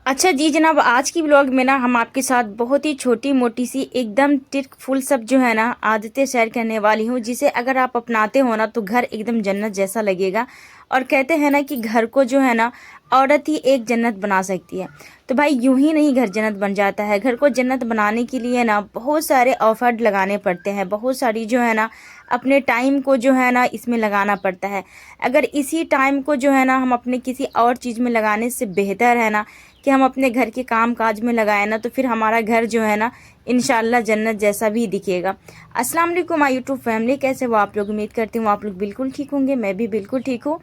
अच्छा जी जनाब, आज की व्लॉग में ना हम आपके साथ बहुत ही छोटी मोटी सी एकदम टिक फुल सब जो है ना आदतें शेयर करने वाली हूँ, जिसे अगर आप अपनाते हो ना तो घर एकदम जन्नत जैसा लगेगा। और कहते हैं ना कि घर को जो है ना औरत ही एक जन्नत बना सकती है। तो भाई यूं ही नहीं घर जन्नत बन जाता है। घर को जन्नत बनाने के लिए ना बहुत सारे ऑफर्ट लगाने पड़ते हैं, बहुत सारी जो है ना अपने टाइम को जो है ना इसमें लगाना पड़ता है। अगर इसी टाइम को जो है ना हम अपने किसी और चीज़ में लगाने से बेहतर है ना कि हम अपने घर के काम काज में लगाए ना, तो फिर हमारा घर जो है ना इंशाल्लाह जन्नत जैसा भी दिखेगा। अस्सलाम वालेकुम माय यूट्यूब फैमिली, कैसे हो आप लोग? उम्मीद करती हूँ आप लोग बिल्कुल ठीक होंगे, मैं भी बिल्कुल ठीक हूँ।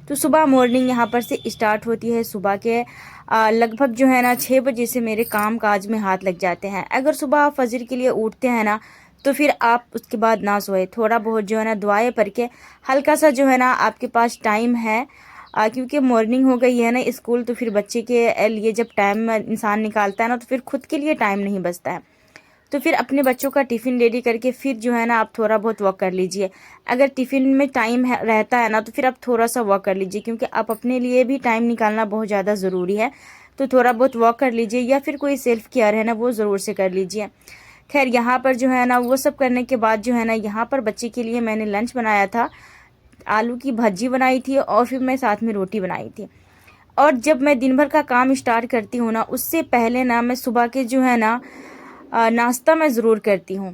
तो सुबह मॉर्निंग यहाँ पर से स्टार्ट होती है। सुबह के लगभग जो है ना 6 बजे से मेरे काम काज में हाथ लग जाते हैं। अगर सुबह आप फजर के लिए उठते हैं ना तो फिर आप उसके बाद ना सोए, थोड़ा बहुत जो है ना दुआएं पढ़ के हल्का सा जो है ना आपके पास टाइम है, क्योंकि मॉर्निंग हो गई है ना स्कूल, तो फिर बच्चे के लिए जब टाइम इंसान निकालता है ना तो फिर खुद के लिए टाइम नहीं बचता है। तो फिर अपने बच्चों का टिफ़िन रेडी करके फिर जो है ना आप थोड़ा बहुत वॉक कर लीजिए। अगर टिफ़िन में टाइम रहता है ना तो फिर आप थोड़ा सा वॉक कर लीजिए, क्योंकि आप अपने लिए भी टाइम निकालना बहुत ज़्यादा ज़रूरी है। तो थोड़ा बहुत वॉक कर लीजिए, या फिर कोई सेल्फ केयर है ना वो ज़रूर से कर लीजिए। खैर यहाँ पर जो है ना वो सब करने के बाद जो है ना यहाँ पर बच्चे के लिए मैंने लंच बनाया था। आलू की भजी बनाई थी और फिर मैं साथ में रोटी बनाई थी। और जब मैं दिन भर का काम स्टार्ट करती हूँ ना उससे पहले ना मैं सुबह के जो है ना नाश्ता मैं ज़रूर करती हूँ।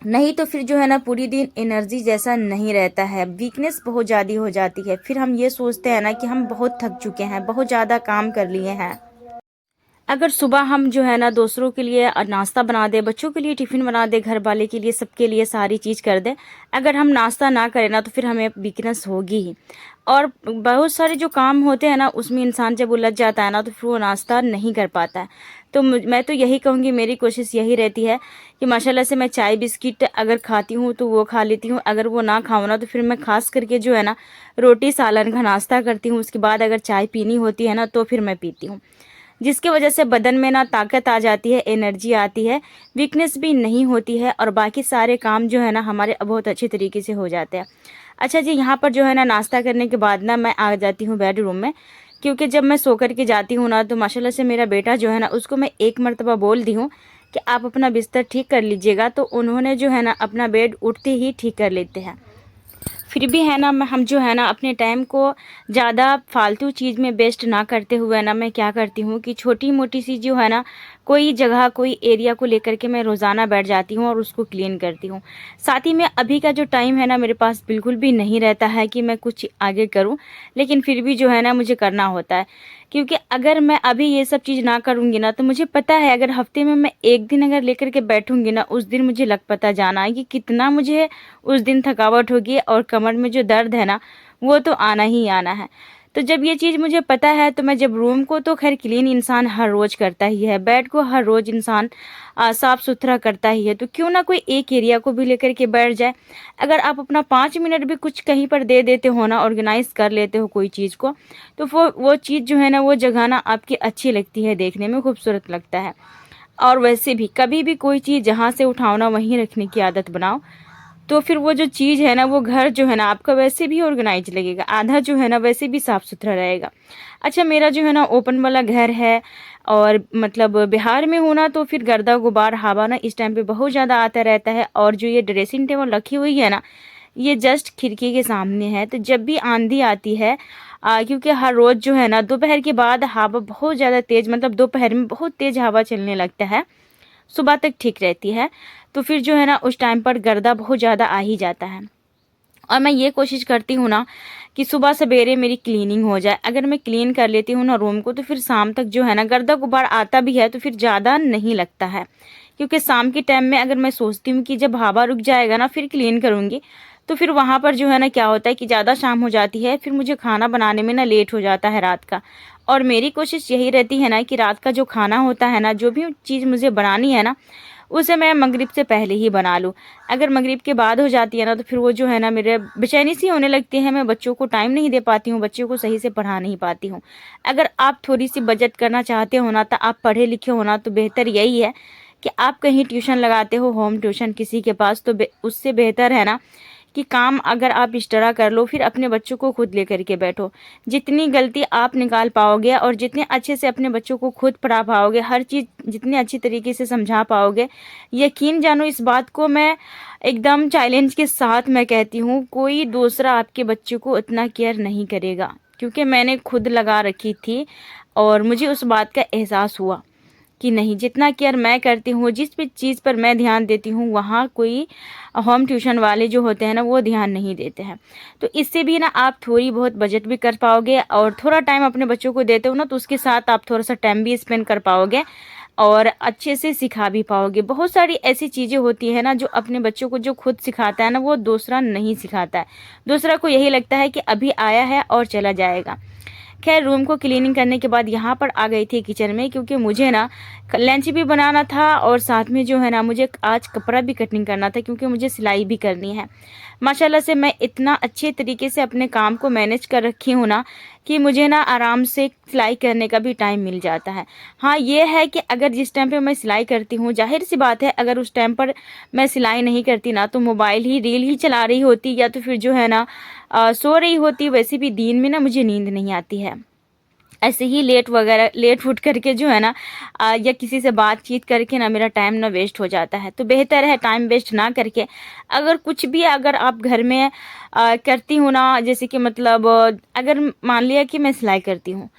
नहीं तो फिर जो है ना पूरी दिन एनर्जी जैसा नहीं रहता है, वीकनेस बहुत ज़्यादा हो जाती है। फिर हम ये सोचते हैं ना कि हम बहुत थक चुके हैं, बहुत ज़्यादा काम कर लिए हैं। अगर सुबह हम जो है ना दूसरों के लिए नाश्ता बना दे, बच्चों के लिए टिफ़िन बना दे, घर वाले के लिए, सबके लिए सारी चीज़ कर दे, अगर हम नाश्ता ना करें ना तो फिर हमें वीकनेस होगी ही। और बहुत सारे जो काम होते हैं ना उसमें इंसान जब उलझ जाता है ना तो फिर वो नाश्ता नहीं कर पाता है। तो मैं तो यही कहूँगी, मेरी कोशिश यही रहती है कि माशाल्लाह से मैं चाय बिस्किट अगर खाती हूँ तो वो खा लेती हूँ। अगर वो ना खाऊँ ना तो फिर मैं खास करके जो है ना रोटी सालन का नाश्ता करती हूँ। उसके बाद अगर चाय पीनी होती है ना तो फिर मैं पीती हूँ, जिसकी वजह से बदन में ना ताकत आ जाती है, एनर्जी आती है, वीकनेस भी नहीं होती है और बाकी सारे काम जो है ना हमारे बहुत अच्छे तरीके से हो जाते हैं। अच्छा जी, यहाँ पर जो है ना नाश्ता करने के बाद ना मैं आ जाती हूँ बेडरूम में, क्योंकि जब मैं सो कर के जाती हूँ ना तो माशाल्लाह से मेरा बेटा जो है ना उसको मैं एक मरतबा बोल दी हूँ कि आप अपना बिस्तर ठीक कर लीजिएगा, तो उन्होंने जो है ना अपना बेड उठते ही ठीक कर लेते हैं। फिर भी है ना हम जो है ना अपने टाइम को ज़्यादा फालतू चीज़ में वेस्ट ना करते हुए ना मैं क्या करती हूँ कि छोटी मोटी सी जो है ना कोई जगह कोई एरिया को लेकर के मैं रोज़ाना बैठ जाती हूँ और उसको क्लीन करती हूँ। साथ ही में अभी का जो टाइम है ना मेरे पास बिल्कुल भी नहीं रहता है कि मैं कुछ आगे करूँ, लेकिन फिर भी जो है ना मुझे करना होता है। क्योंकि अगर मैं अभी ये सब चीज़ ना करूँगी ना तो मुझे पता है अगर हफ्ते में मैं एक दिन अगर लेकर के बैठूंगी ना उस दिन मुझे लग पता जाना है कि कितना मुझे उस दिन थकावट होगी और कमर में जो दर्द है ना वो तो आना ही आना है। तो जब ये चीज़ मुझे पता है तो मैं जब रूम को तो खैर क्लीन इंसान हर रोज़ करता ही है, बेड को हर रोज़ इंसान साफ़ सुथरा करता ही है, तो क्यों ना कोई एक एरिया को भी लेकर के बैठ जाए। अगर आप अपना 5 मिनट भी कुछ कहीं पर दे देते हो ना, ऑर्गेनाइज कर लेते हो कोई चीज़ को, तो वो चीज़ जो है ना वो जगह ना आपकी अच्छी लगती है, देखने में खूबसूरत लगता है। और वैसे भी कभी भी कोई चीज़ जहाँ से उठाओ ना वहीं रखने की आदत बनाओ, तो फिर वो जो चीज़ है ना वो घर जो है ना आपका वैसे भी ऑर्गेनाइज लगेगा, आधा जो है ना वैसे भी साफ़ सुथरा रहेगा। अच्छा, मेरा जो है ना ओपन वाला घर है और मतलब बिहार में होना, तो फिर गर्दा गुबार हवा ना इस टाइम पे बहुत ज़्यादा आता रहता है। और जो ये ड्रेसिंग टेबल रखी हुई है ना ये जस्ट खिड़की के सामने है, तो जब भी आंधी आती है क्योंकि हर रोज़ जो है ना दोपहर के बाद हवा बहुत ज़्यादा तेज़, मतलब दोपहर में बहुत तेज़ हवा चलने लगता है, सुबह तक ठीक रहती है, तो फिर जो है ना उस टाइम पर गर्दा बहुत ज़्यादा आ ही जाता है। और मैं ये कोशिश करती हूँ ना कि सुबह सवेरे मेरी क्लीनिंग हो जाए। अगर मैं क्लीन कर लेती हूँ ना रूम को तो फिर शाम तक जो है ना गर्दा गुबार आता भी है तो फिर ज़्यादा नहीं लगता है। क्योंकि शाम के टाइम में अगर मैं सोचती हूँ कि जब हवा रुक जाएगा ना फिर क्लीन करूँगी, तो फिर वहाँ पर जो है ना क्या होता है कि ज़्यादा शाम हो जाती है, फिर मुझे खाना बनाने में ना लेट हो जाता है रात का। और मेरी कोशिश यही रहती है ना कि रात का जो खाना होता है ना, जो भी चीज़ मुझे बनानी है ना, उसे मैं मगरिब से पहले ही बना लूँ। अगर मगरिब के बाद हो जाती है ना तो फिर वो जो है ना मेरे बेचैनी सी होने लगती है, मैं बच्चों को टाइम नहीं दे पाती हूँ, बच्चों को सही से पढ़ा नहीं पाती हूँ। अगर आप थोड़ी सी बचत करना चाहते हो ना, तो आप पढ़े लिखे हो ना, तो बेहतर यही है कि आप कहीं ट्यूशन लगाते हो, होम ट्यूशन किसी के पास, तो उससे बेहतर है ना कि काम अगर आप इस तरह कर लो, फिर अपने बच्चों को खुद लेकर के बैठो। जितनी गलती आप निकाल पाओगे और जितने अच्छे से अपने बच्चों को खुद पढ़ा पाओगे, हर चीज़ जितने अच्छी तरीके से समझा पाओगे, यकीन जानो इस बात को मैं एकदम चैलेंज के साथ मैं कहती हूँ, कोई दूसरा आपके बच्चों को उतना केयर नहीं करेगा। क्योंकि मैंने खुद लगा रखी थी और मुझे उस बात का एहसास हुआ कि नहीं, जितना केयर मैं करती हूँ, जिस भी चीज़ पर मैं ध्यान देती हूँ, वहाँ कोई होम ट्यूशन वाले जो होते हैं ना, वो ध्यान नहीं देते हैं। तो इससे भी ना आप थोड़ी बहुत बजट भी कर पाओगे और थोड़ा टाइम अपने बच्चों को देते हो ना, तो उसके साथ आप थोड़ा सा टाइम भी स्पेंड कर पाओगे और अच्छे से सिखा भी पाओगे। बहुत सारी ऐसी चीज़ें होती है ना, जो अपने बच्चों को जो खुद सिखाता है ना, वो दूसरा नहीं सिखाता है। दूसरा को यही लगता है कि अभी आया है और चला जाएगा। खैर, रूम को क्लीनिंग करने के बाद यहाँ पर आ गई थी किचन में, क्योंकि मुझे ना लंच भी बनाना था और साथ में जो है ना, मुझे आज कपड़ा भी कटिंग करना था, क्योंकि मुझे सिलाई भी करनी है। माशाल्लाह से मैं इतना अच्छे तरीके से अपने काम को मैनेज कर रखी हूँ ना, कि मुझे ना आराम से सिलाई करने का भी टाइम मिल जाता है। हाँ, ये है कि अगर जिस टाइम पे मैं सिलाई करती हूँ, जाहिर सी बात है, अगर उस टाइम पर मैं सिलाई नहीं करती ना, तो मोबाइल ही रील ही चला रही होती, या तो फिर जो है ना सो रही होती। वैसे भी दिन में ना मुझे नींद नहीं आती है। ऐसे ही लेट उठ करके जो है ना, या किसी से बातचीत करके ना मेरा टाइम ना वेस्ट हो जाता है। तो बेहतर है टाइम वेस्ट ना करके, अगर कुछ भी अगर आप घर में करती हूँ ना, जैसे कि मतलब अगर मान लिया कि मैं सिलाई करती हूँ,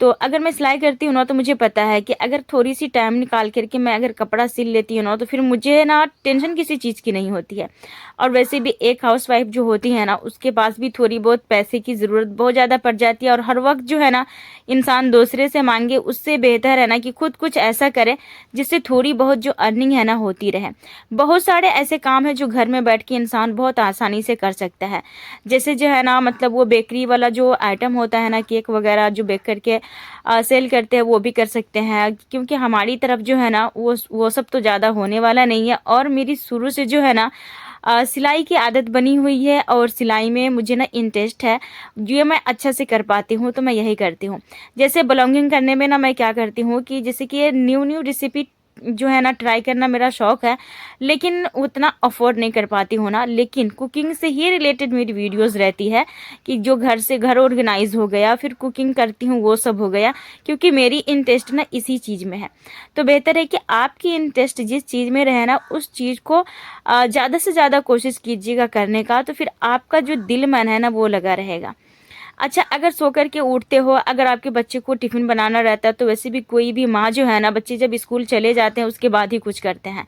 तो अगर मैं सिलाई करती हूँ ना, तो मुझे पता है कि अगर थोड़ी सी टाइम निकाल करके मैं अगर कपड़ा सिल लेती हूँ ना, तो फिर मुझे ना टेंशन किसी चीज़ की नहीं होती है। और वैसे भी एक हाउसवाइफ जो होती है ना, उसके पास भी थोड़ी बहुत पैसे की ज़रूरत बहुत ज़्यादा पड़ जाती है, और हर वक्त जो है ना इंसान दूसरे से मांगे, उससे बेहतर है ना कि खुद कुछ ऐसा करे जिससे थोड़ी बहुत जो अर्निंग है ना होती रहे। बहुत सारे ऐसे काम है जो घर में बैठ के इंसान बहुत आसानी से कर सकता है। जैसे जो है ना, मतलब वो बेकरी वाला जो आइटम होता है ना, केक वगैरह जो बेक करके सेल करते हैं, वो भी कर सकते हैं। क्योंकि हमारी तरफ जो है ना, वो सब तो ज़्यादा होने वाला नहीं है। और मेरी शुरू से जो है ना सिलाई की आदत बनी हुई है, और सिलाई में मुझे ना इंटरेस्ट है। ये मैं अच्छा से कर पाती हूँ, तो मैं यही करती हूँ। जैसे ब्लॉगिंग करने में ना मैं क्या करती हूँ कि जैसे कि न्यू न्यू रेसिपी जो है ना ट्राई करना मेरा शौक है, लेकिन उतना अफोर्ड नहीं कर पाती हूँ ना। लेकिन कुकिंग से ही रिलेटेड मेरी वीडियोस रहती है, कि जो घर से घर ऑर्गेनाइज हो गया, फिर कुकिंग करती हूँ, वो सब हो गया। क्योंकि मेरी इंटरेस्ट ना इसी चीज़ में है। तो बेहतर है कि आपकी इंटरेस्ट जिस चीज़ में रहे ना, उस चीज़ को ज़्यादा से ज़्यादा कोशिश कीजिएगा करने का, तो फिर आपका जो दिल मन है ना, वो लगा रहेगा। अच्छा, अगर सो कर के उठते हो, अगर आपके बच्चे को टिफ़िन बनाना रहता है, तो वैसे भी कोई भी माँ जो है ना, बच्चे जब स्कूल चले जाते हैं उसके बाद ही कुछ करते हैं।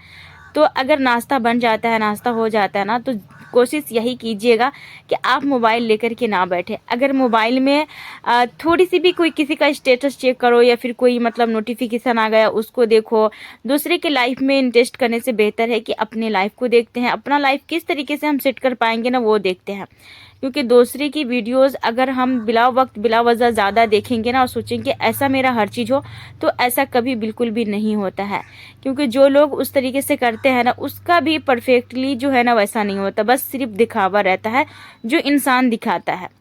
तो अगर नाश्ता बन जाता है, नाश्ता हो जाता है ना, तो कोशिश यही कीजिएगा कि आप मोबाइल लेकर के ना बैठे। अगर मोबाइल में थोड़ी सी भी कोई किसी का स्टेटस चेक करो, या फिर कोई मतलब नोटिफिकेशन आ गया उसको देखो, दूसरे के लाइफ में इंटरेस्ट करने से बेहतर है कि अपने लाइफ को देखते हैं। अपना लाइफ किस तरीके से हम सेट कर पाएंगे ना, वो देखते हैं। क्योंकि दूसरे की वीडियोस अगर हम बिला वक्त बिला वजह ज़्यादा देखेंगे ना, और सोचेंगे ऐसा मेरा हर चीज़ हो, तो ऐसा कभी बिल्कुल भी नहीं होता है। क्योंकि जो लोग उस तरीके से करते हैं ना, उसका भी परफेक्टली जो है ना वैसा नहीं होता, बस सिर्फ दिखावा रहता है जो इंसान दिखाता है।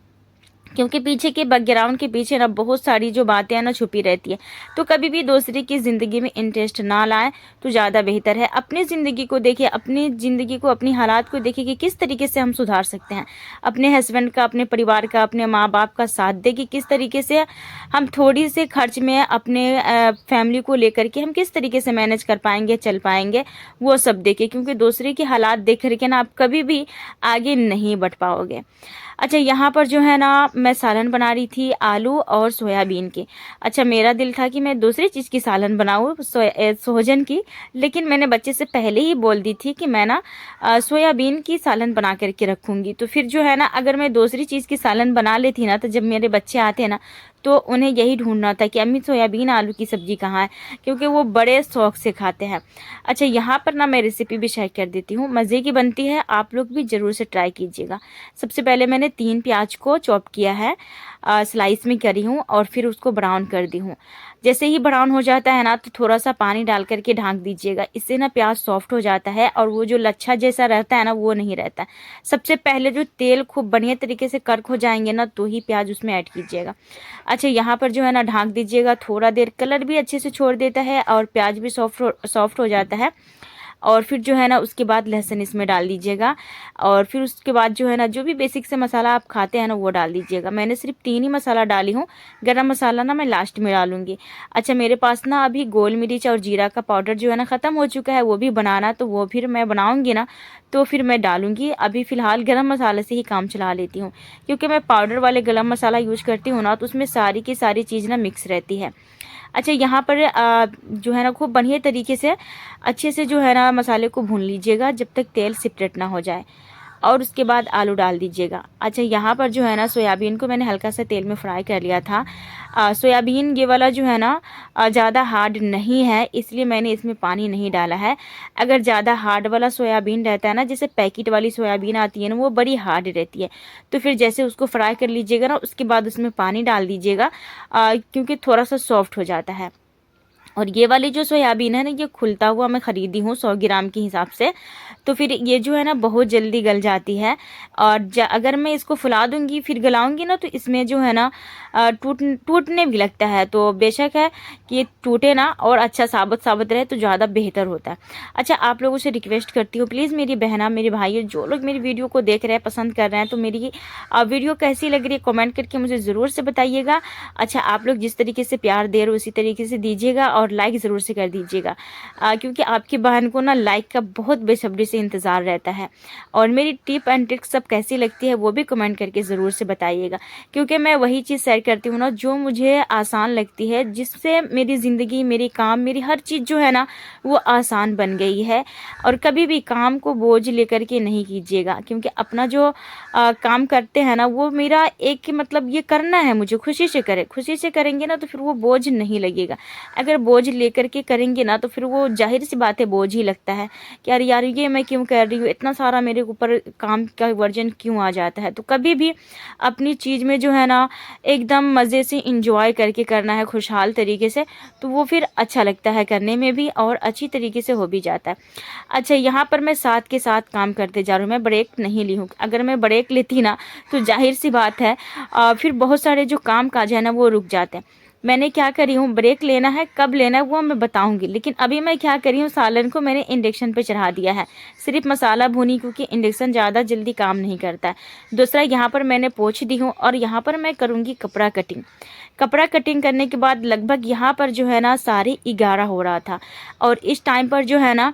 क्योंकि पीछे के बैकग्राउंड के पीछे ना बहुत सारी जो बातें हैं ना छुपी रहती है। तो कभी भी दूसरे की ज़िंदगी में इंटरेस्ट ना लाएं, तो ज़्यादा बेहतर है। अपनी ज़िंदगी को देखिए, अपनी ज़िंदगी को, अपनी हालात को देखिए कि किस तरीके से हम सुधार सकते हैं। अपने हस्बैंड का, अपने परिवार का, अपने माँ बाप का साथ दे कि किस तरीके से हम थोड़ी से खर्च में अपने फैमिली को लेकर के हम किस तरीके से मैनेज कर पाएंगे, चल पाएंगे, वो सब देखिए। क्योंकि दूसरे के हालात देख करके ना आप कभी भी आगे नहीं बढ़ पाओगे। अच्छा, यहाँ पर जो है ना मैं सालन बना रही थी आलू और सोयाबीन की। अच्छा, मेरा दिल था कि मैं दूसरी चीज़ की सालन बनाऊँ, सोहजन की, लेकिन मैंने बच्चे से पहले ही बोल दी थी कि मैं ना सोयाबीन की सालन बना करके रखूँगी। तो फिर जो है ना, अगर मैं दूसरी चीज़ की सालन बना लेती ना, तो जब मेरे बच्चे आते ना, तो उन्हें यही ढूंढना था कि अम्मी सोयाबीन आलू की सब्ज़ी कहाँ है, क्योंकि वो बड़े शौक से खाते हैं। अच्छा, यहाँ पर ना मैं रेसिपी भी शेयर कर देती हूँ, मज़े की बनती है, आप लोग भी ज़रूर से ट्राई कीजिएगा। सबसे पहले मैंने 3 प्याज को चॉप किया है, स्लाइस में करी हूँ, और फिर उसको ब्राउन कर दी हूँ। जैसे ही ब्राउन हो जाता है ना, तो थोड़ा सा पानी डाल करके ढाँक दीजिएगा। इससे ना प्याज सॉफ्ट हो जाता है, और वो जो लच्छा जैसा रहता है ना, वो नहीं रहता। सबसे पहले जो तेल खूब बढ़िया तरीके से कर्क हो जाएंगे ना, तो ही प्याज उसमें ऐड कीजिएगा। अच्छा, यहाँ पर जो है ना ढाँक दीजिएगा थोड़ा देर, कलर भी अच्छे से छोड़ देता है और प्याज भी सॉफ्ट हो जाता है। और फिर जो है ना उसके बाद लहसुन इसमें डाल दीजिएगा, और फिर उसके बाद जो है ना जो भी बेसिक से मसाला आप खाते हैं ना वो डाल दीजिएगा। मैंने सिर्फ 3 ही मसाला डाली हूँ, गरम मसाला ना मैं लास्ट में डालूंगी। अच्छा, मेरे पास ना अभी गोल मिर्च और जीरा का पाउडर जो है ना ख़त्म हो चुका है, वो भी बनाना, तो वो फिर मैं बनाऊंगी ना तो फिर मैं डालूंगी। अभी फ़िलहाल गरम मसाले से ही काम चला लेती हूँ, क्योंकि मैं पाउडर वाले गरम मसाला यूज करती हूँ ना तो उसमें सारी की सारी चीज़ ना मिक्स रहती है। अच्छा, यहाँ पर जो है ना खूब बढ़िया तरीके से अच्छे से जो है ना मसाले को भून लीजिएगा जब तक तेल सेपरेट ना हो जाए, और उसके बाद आलू डाल दीजिएगा। अच्छा, यहाँ पर जो है ना सोयाबीन को मैंने हल्का सा तेल में फ्राई कर लिया था। सोयाबीन ये वाला जो है ना ज़्यादा हार्ड नहीं है, इसलिए मैंने इसमें पानी नहीं डाला है। अगर ज़्यादा हार्ड वाला सोयाबीन रहता है ना, जैसे पैकेट वाली सोयाबीन आती है ना, वो बड़ी हार्ड रहती है, तो फिर जैसे उसको फ्राई कर लीजिएगा ना उसके बाद उसमें पानी डाल दीजिएगा, क्योंकि थोड़ा सा सॉफ्ट हो जाता है। और ये वाली जो सोयाबीन है ना, ये खुलता हुआ मैं ख़रीदी हूँ 100 ग्राम के हिसाब से, तो फिर ये जो है ना बहुत जल्दी गल जाती है। और अगर मैं इसको फुला दूंगी फिर गलाऊंगी ना तो इसमें जो है ना टूटने भी लगता है, तो बेशक है कि ये टूटे ना और अच्छा साबुत साबुत रहे तो ज़्यादा बेहतर होता है। अच्छा, आप लोगों से रिक्वेस्ट करती हूँ प्लीज़ मेरी बहना मेरे भाई जो लोग मेरी वीडियो को देख रहे हैं पसंद कर रहे हैं, तो मेरी वीडियो कैसी लग रही है कमेंट करके मुझे ज़रूर से बताइएगा। अच्छा, आप लोग जिस तरीके से प्यार दे रहे हो उसी तरीके से दीजिएगा, और लाइक ज़रूर से कर दीजिएगा, क्योंकि आपकी बहन को ना लाइक का बहुत बेसब्री से इंतज़ार रहता है। और मेरी टिप एंड ट्रिक्स सब कैसी लगती है वो भी कमेंट करके ज़रूर से बताइएगा, क्योंकि मैं वही चीज़ शेयर करती हूँ ना जो मुझे आसान लगती है, जिससे मेरी ज़िंदगी, मेरी काम, मेरी हर चीज़ जो है ना वो आसान बन गई है। और कभी भी काम को बोझ लेकर के नहीं कीजिएगा, क्योंकि अपना जो काम करते हैं ना वो मेरा एक मतलब ये करना है, मुझे खुशी से करें, खुशी से करेंगे ना तो फिर वो बोझ नहीं लगेगा। अगर बोझ लेकर के करेंगे ना तो फिर वो जाहिर सी बात है बोझ ही लगता है कि यार यार ये मैं क्यों कर रही हूँ, इतना सारा मेरे ऊपर काम का वर्जन क्यों आ जाता है। तो कभी भी अपनी चीज़ में जो है ना एकदम मज़े से इंजॉय करके करना है, खुशहाल तरीके से, तो वो फिर अच्छा लगता है करने में भी और अच्छी तरीके से हो भी जाता है। अच्छा, यहाँ पर मैं साथ के साथ काम करते जा रही हूँ, मैं ब्रेक नहीं ली हूँ। अगर मैं ब्रेक लेती ना तो जाहिर सी बात है फिर बहुत सारे जो काम काज है ना वो रुक जाते हैं। मैंने क्या करी हूँ, ब्रेक लेना है कब लेना है वो मैं बताऊंगी, लेकिन अभी मैं क्या करी हूँ, सालन को मैंने इंडक्शन पे चढ़ा दिया है, सिर्फ मसाला भूनी, क्योंकि इंडक्शन ज़्यादा जल्दी काम नहीं करता है। दूसरा, यहाँ पर मैंने पोंछ दी हूँ और यहाँ पर मैं करूँगी कपड़ा कटिंग। कपड़ा कटिंग करने के बाद लगभग यहाँ पर जो है ना 11:30 हो रहा था, और इस टाइम पर जो है ना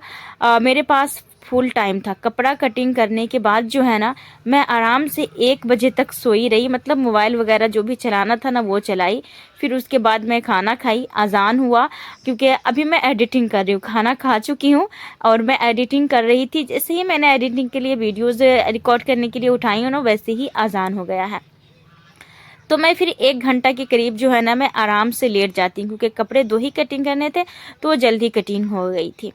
मेरे पास फुल टाइम था। कपड़ा कटिंग करने के बाद जो है ना मैं आराम से 1 बजे तक सोई रही, मतलब मोबाइल वगैरह जो भी चलाना था ना वो चलाई। फिर उसके बाद मैं खाना खाई, अजान हुआ, क्योंकि अभी मैं एडिटिंग कर रही हूँ, खाना खा चुकी हूँ और मैं एडिटिंग कर रही थी। जैसे ही मैंने एडिटिंग के लिए वीडियोज़ रिकॉर्ड करने के लिए उठाई हूँ ना वैसे ही अजान हो गया है। तो मैं फिर 1 घंटा के करीब जो है ना मैं आराम से लेट जाती हूँ, क्योंकि कपड़े 2 ही कटिंग करने थे तो वो जल्दी कटिंग हो गई थी।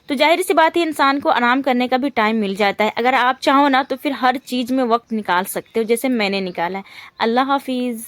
तो जाहिर सी बात है इंसान को आराम करने का भी टाइम मिल जाता है, अगर आप चाहो ना तो फिर हर चीज़ में वक्त निकाल सकते हो, जैसे मैंने निकाला है। अल्लाह हाफिज़।